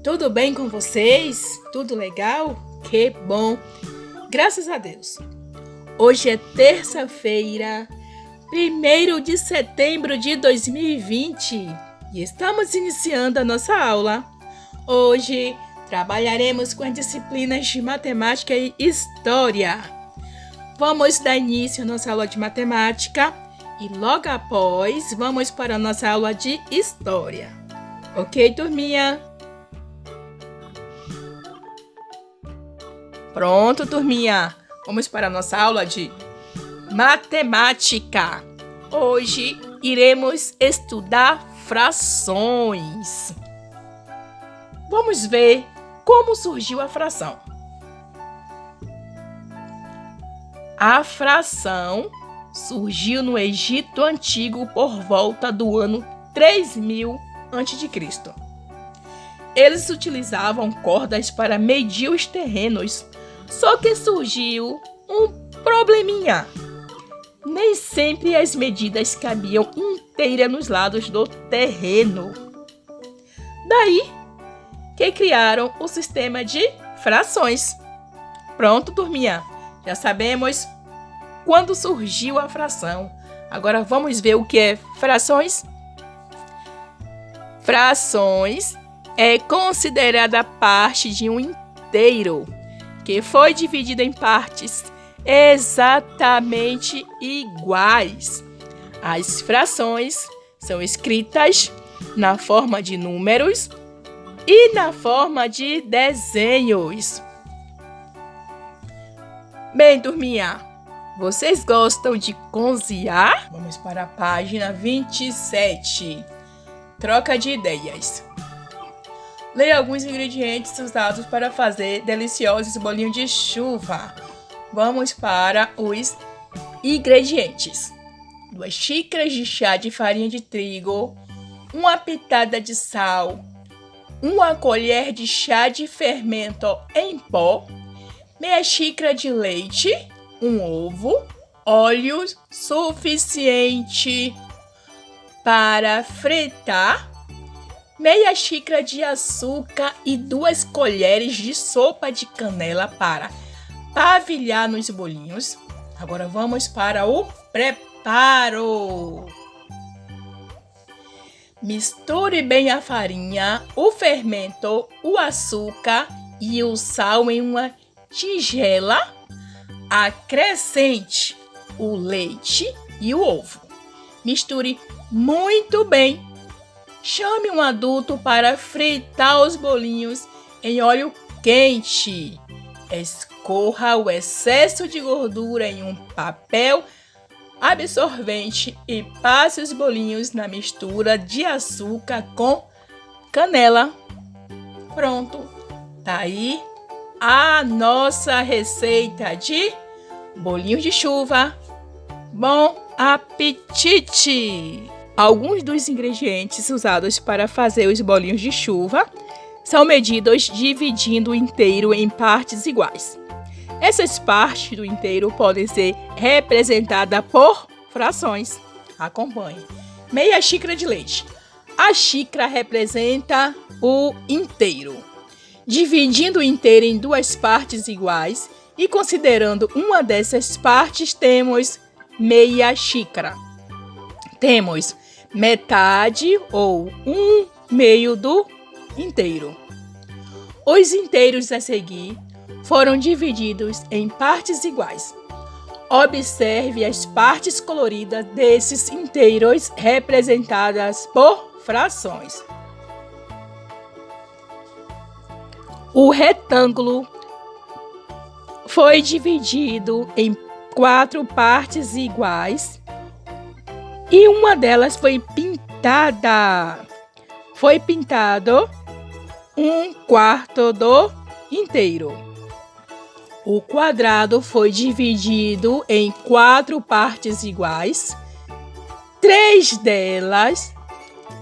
Tudo bem com vocês? Tudo legal? Que bom! Graças a Deus! Hoje é terça-feira, 1º de setembro de 2020 e estamos iniciando a nossa aula. Hoje trabalharemos com as disciplinas de matemática e história. Vamos dar início à nossa aula de matemática e logo após vamos para a nossa aula de história. Ok, turminha? Pronto, turminha. Vamos para a nossa aula de matemática. Hoje iremos estudar frações. Vamos ver como surgiu a fração. A fração surgiu no Egito Antigo por volta do ano 3000 a.C. Eles utilizavam cordas para medir os terrenos, só que surgiu um probleminha. Nem sempre as medidas cabiam inteiras nos lados do terreno. Daí que criaram o sistema de frações. Pronto, turminha. Já sabemos quando surgiu a fração. Agora vamos ver o que é frações. Frações é considerada parte de um inteiro que foi dividido em partes exatamente iguais. As frações são escritas na forma de números e na forma de desenhos. Bem, turminha, vocês gostam de cozinhar? Vamos para a página 27. Troca de ideias. Leia alguns ingredientes usados para fazer deliciosos bolinhos de chuva. Vamos para os ingredientes. 2 xícaras de chá de farinha de trigo, 1 pitada de sal, 1 colher de chá de fermento em pó, meia xícara de leite, 1 ovo, óleo suficiente para fritar, meia xícara de açúcar e 2 colheres de sopa de canela para pavilhar nos bolinhos. Agora vamos para o preparo. Misture bem a farinha, o fermento, o açúcar e o sal em uma tigela. Acrescente o leite e o ovo. Misture muito bem. Chame um adulto para fritar os bolinhos em óleo quente. Escorra o excesso de gordura em um papel absorvente e passe os bolinhos na mistura de açúcar com canela. Pronto, tá aí a nossa receita de bolinhos de chuva. Bom apetite! Alguns dos ingredientes usados para fazer os bolinhos de chuva são medidos dividindo o inteiro em partes iguais. Essas partes do inteiro podem ser representadas por frações. Acompanhe. Meia xícara de leite. A xícara representa o inteiro. Dividindo o inteiro em 2 partes iguais e considerando uma dessas partes, temos meia xícara. Temos metade ou 1/2 do inteiro. Os inteiros a seguir foram divididos em partes iguais. Observe as partes coloridas desses inteiros representadas por frações. O retângulo foi dividido em 4 partes iguais e uma delas foi pintada. Foi pintado 1/4 do inteiro. O quadrado foi dividido em 4 partes iguais. 3 delas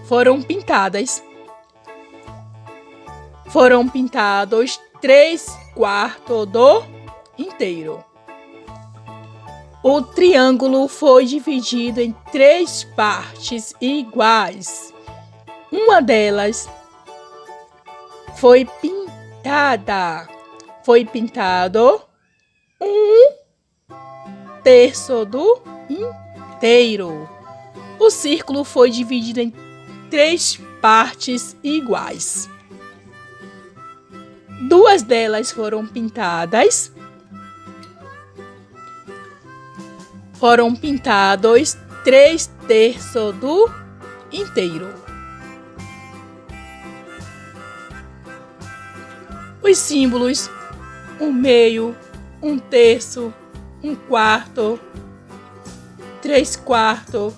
foram pintadas. Foram pintados 3/4 do inteiro. O triângulo foi dividido em 3 partes iguais. Uma delas foi pintada. Foi pintado 1/3 do inteiro. O círculo foi dividido em 3 partes iguais. 2 delas foram pintadas. Foram pintados 3/3 do inteiro. Os símbolos 1/2, 1/3, 1/4, 3/4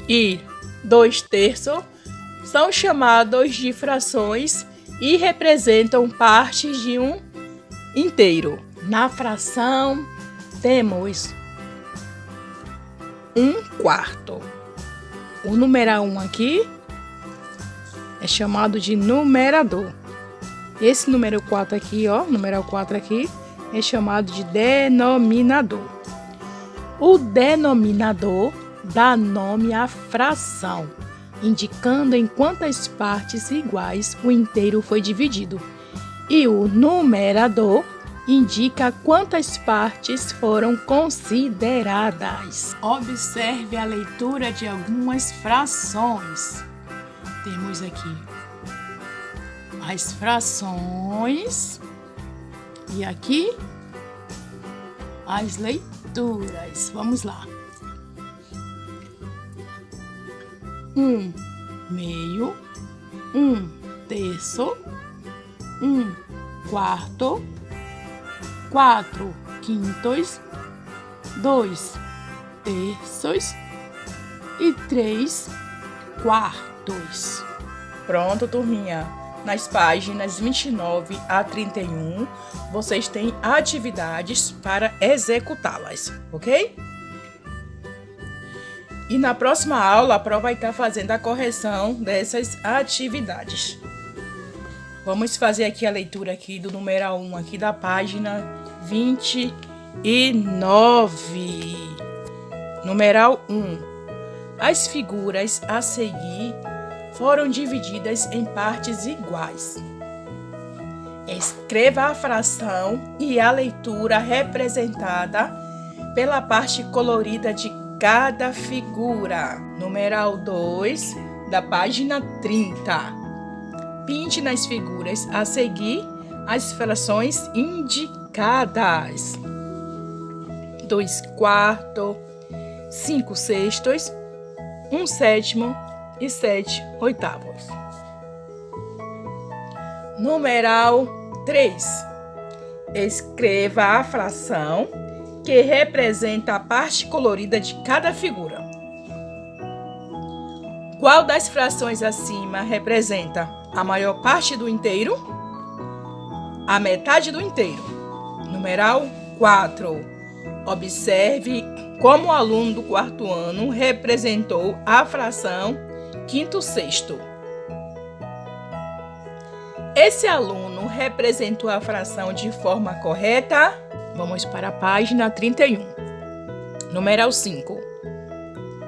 e 2/3 são chamados de frações e representam partes de um inteiro. Na fração temos 1/4. O numeral 1 aqui é chamado de numerador. Esse número 4 aqui, ó, numeral 4 aqui, é chamado de denominador. O denominador dá nome à fração, indicando em quantas partes iguais o inteiro foi dividido. E o numerador indica quantas partes foram consideradas. Observe a leitura de algumas frações. Temos aqui as frações e aqui as leituras. Vamos lá. 1/2, 1/3, 1/4, 4/5, 2/3 e 3/4. Pronto, turminha. Nas páginas 29 a 31, vocês têm atividades para executá-las, ok? E na próxima aula, a prova vai estar fazendo a correção dessas atividades. Vamos fazer aqui a leitura aqui do numeral 1, aqui da página 29. Numeral 1. As figuras a seguir foram divididas em partes iguais. Escreva a fração e a leitura representada pela parte colorida de cada figura. Numeral 2, da página 30. Pinte nas figuras a seguir as frações indicadas. 2/4, 5/6, 1/7 e 7/8. Numeral 3. Escreva a fração que representa a parte colorida de cada figura. Qual das frações acima representa a maior parte do inteiro? A metade do inteiro. Numeral 4. Observe como o aluno do 4º ano representou a fração 5/6. Esse aluno representou a fração de forma correta? Vamos para a página 31. Numeral 5.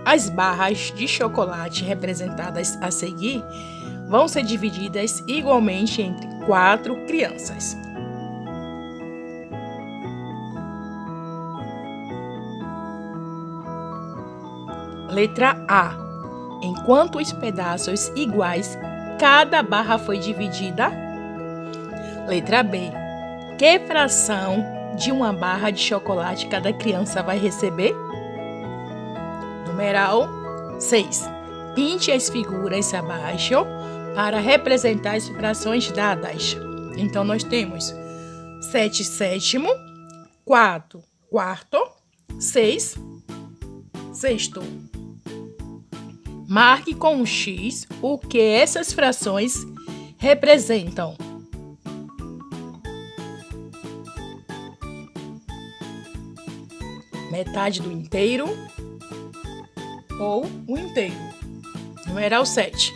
As barras de chocolate representadas a seguir vão ser divididas igualmente entre 4 crianças. Letra A. Em quantos pedaços iguais cada barra foi dividida? Letra B. Que fração de uma barra de chocolate cada criança vai receber? Numeral 6. Pinte as figuras abaixo para representar as frações dadas. Então, nós temos 7/7, 4/4, 6/6. Marque com um X o que essas frações representam. Metade do inteiro ou o inteiro. Numeral 7.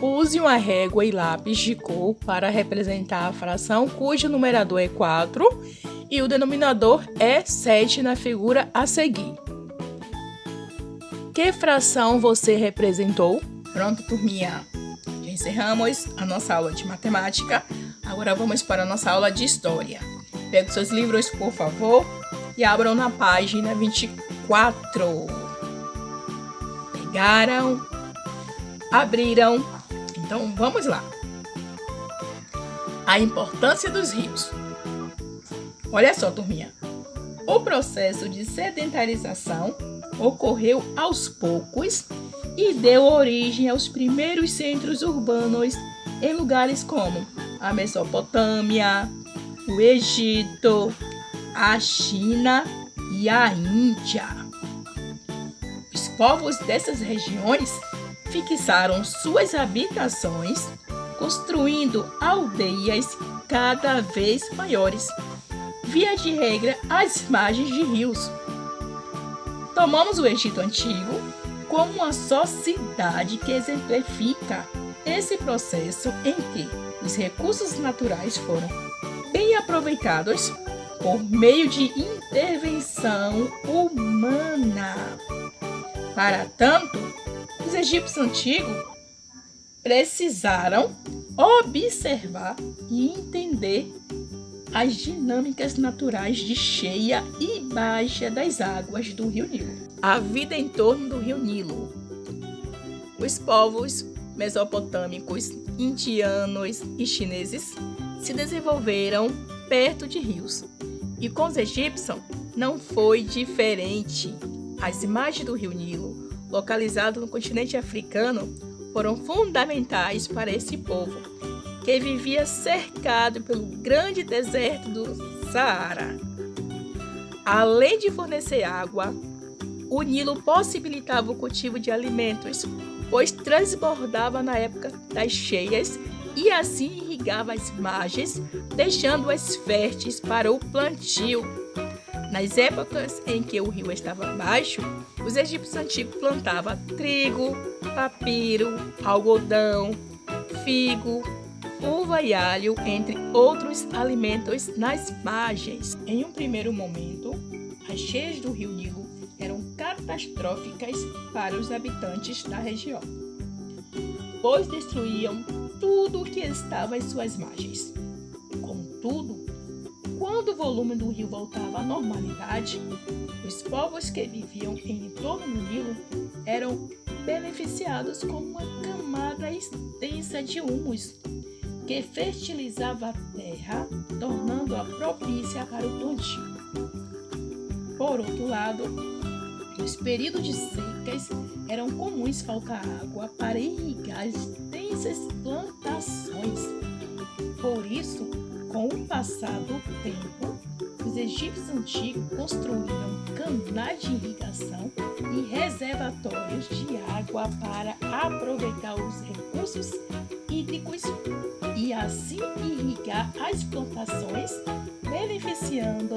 Use uma régua e lápis de cor para representar a fração cujo numerador é 4 e o denominador é 7 na figura a seguir. Que fração você representou? Pronto, turminha. Já Encerramos a nossa aula de matemática. Agora vamos para a nossa aula de história. Pegue seus livros, por favor, e abram na página 24. Pegaram? Abriram? Então vamos lá. A importância dos rios. Olha só, turminha. O processo de sedentarização ocorreu aos poucos e deu origem aos primeiros centros urbanos em lugares como a Mesopotâmia, o Egito, a China e a Índia. Os povos dessas regiões fixaram suas habitações, construindo aldeias cada vez maiores, via de regra às margens de rios. Tomamos o Egito Antigo como uma sociedade que exemplifica esse processo em que os recursos naturais foram bem aproveitados por meio de intervenção humana. Para tanto, os egípcios antigos precisaram observar e entender as dinâmicas naturais de cheia e baixa das águas do Rio Nilo. A vida em torno do Rio Nilo. Os povos mesopotâmicos, indianos e chineses se desenvolveram perto de rios. E com os egípcios não foi diferente. As imagens do Rio Nilo, localizado no continente africano, foram fundamentais para esse povo, que vivia cercado pelo grande deserto do Saara. Além de fornecer água, o Nilo possibilitava o cultivo de alimentos, pois transbordava na época das cheias e assim irrigava as margens, deixando-as férteis para o plantio. Nas épocas em que o rio estava baixo, os egípcios antigos plantavam trigo, papiro, algodão, figo, uva e alho, entre outros alimentos nas margens. Em um primeiro momento, as cheias do rio Nilo eram catastróficas para os habitantes da região, pois destruíam tudo o que estava em suas margens. Contudo, quando o volume do rio voltava à normalidade, os povos que viviam em torno do Nilo eram beneficiados com uma camada extensa de humus que fertilizava a terra, tornando-a propícia para o plantio. Por outro lado, nos períodos de secas, eram comuns faltar água para irrigar as extensas plantações. Por isso, com o passar do tempo, os egípcios antigos construíram canais de irrigação e reservatórios de água para aproveitar os recursos hídricos e assim irrigar as plantações, beneficiando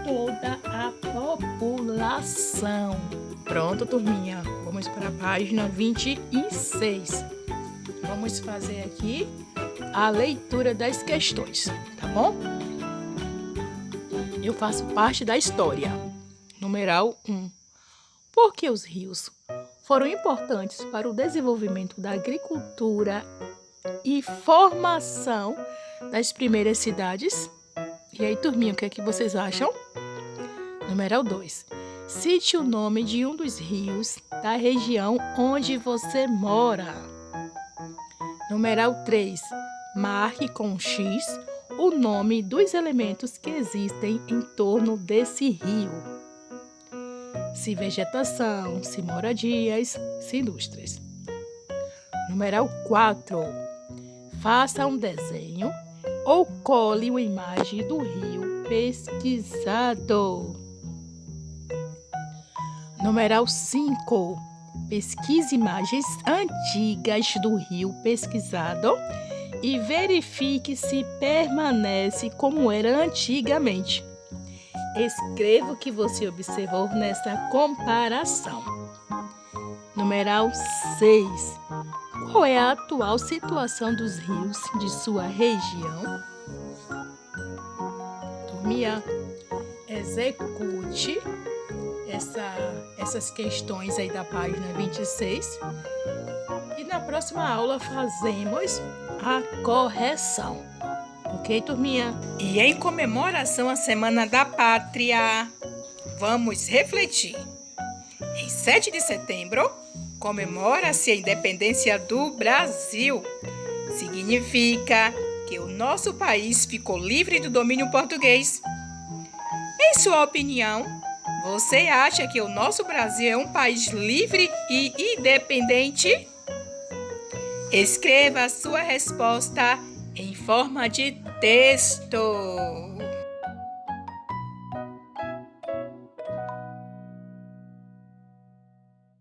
toda a população. Pronto, turminha. Vamos para a página 26. Vamos fazer aqui a leitura das questões, tá bom? Eu faço parte da história. Numeral 1. Por que os rios foram importantes para o desenvolvimento da agricultura e formação das primeiras cidades? E aí, turminha, o que é que vocês acham? Numeral 2. Cite o nome de um dos rios da região onde você mora. Numeral 3. Marque com X o nome dos elementos que existem em torno desse rio. Se vegetação, se moradias, se indústrias. Numeral 4. Faça um desenho ou cole uma imagem do rio pesquisado. Numeral 5. Pesquise imagens antigas do rio pesquisado e verifique se permanece como era antigamente. Escreva o que você observou nessa comparação. Numeral 6. Qual é a atual situação dos rios de sua região? Turminha, execute essas questões aí da página 26. E na próxima aula fazemos a correção. Ok, turminha? E em comemoração à Semana da Pátria, vamos refletir. Em 7 de setembro, comemora-se a independência do Brasil. Significa que o nosso país ficou livre do domínio português. Em sua opinião, você acha que o nosso Brasil é um país livre e independente? Escreva a sua resposta em forma de texto.